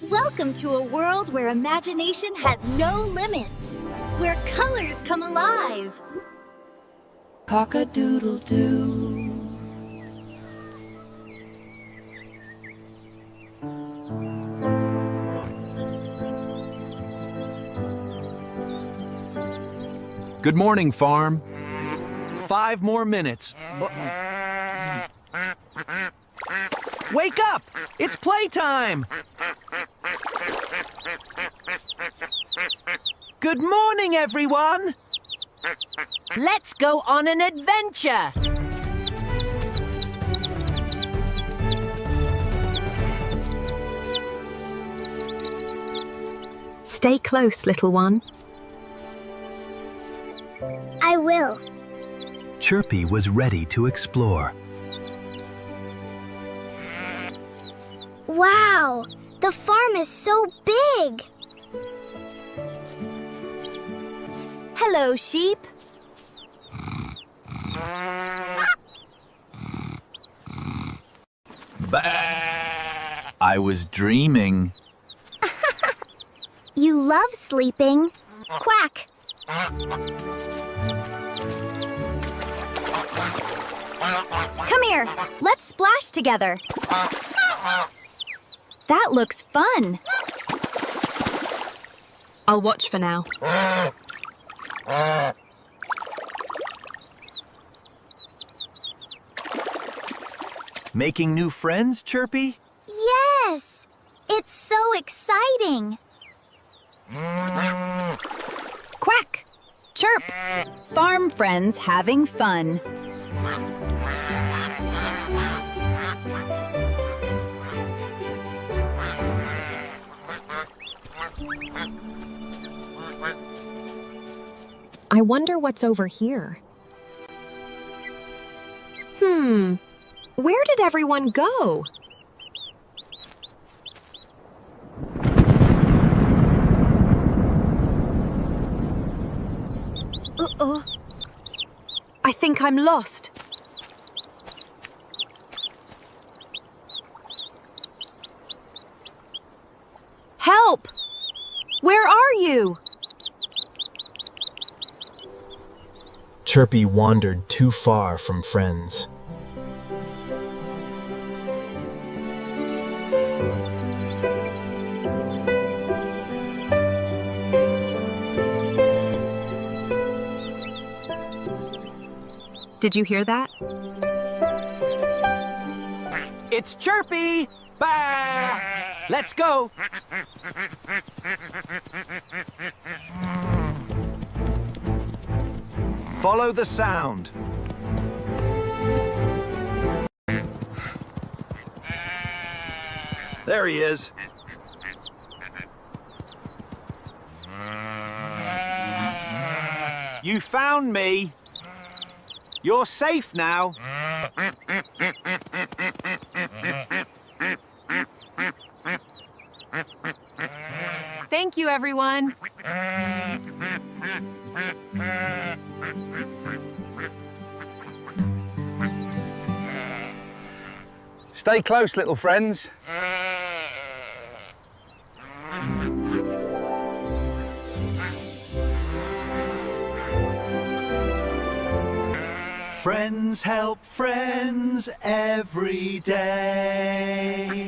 Welcome to a world where imagination has no limits, where colors come alive. Cock-a-doodle-doo. Good morning, farm. 5 more minutes. Wake up! It's playtime! Good morning, everyone! Let's go on an adventure! Stay close, little one. I will. Chirpy was ready to explore. Wow, the farm is so big. Hello, sheep. Bah! I was dreaming. You love sleeping. Quack. Come here. Let's splash together. That looks fun. I'll watch for now. Making new friends, Chirpy? Yes, it's so exciting. Quack! Chirp! Farm friends having fun. I wonder what's over here. Where did everyone go? Uh-oh. I think I'm lost. Help! Where are you? Chirpy wandered too far from friends. Did you hear that? It's Chirpy! Bah! Let's go! Follow the sound. There he is. You found me. You're safe now. Thank you, everyone. Stay close, little friends. Friends help friends every day.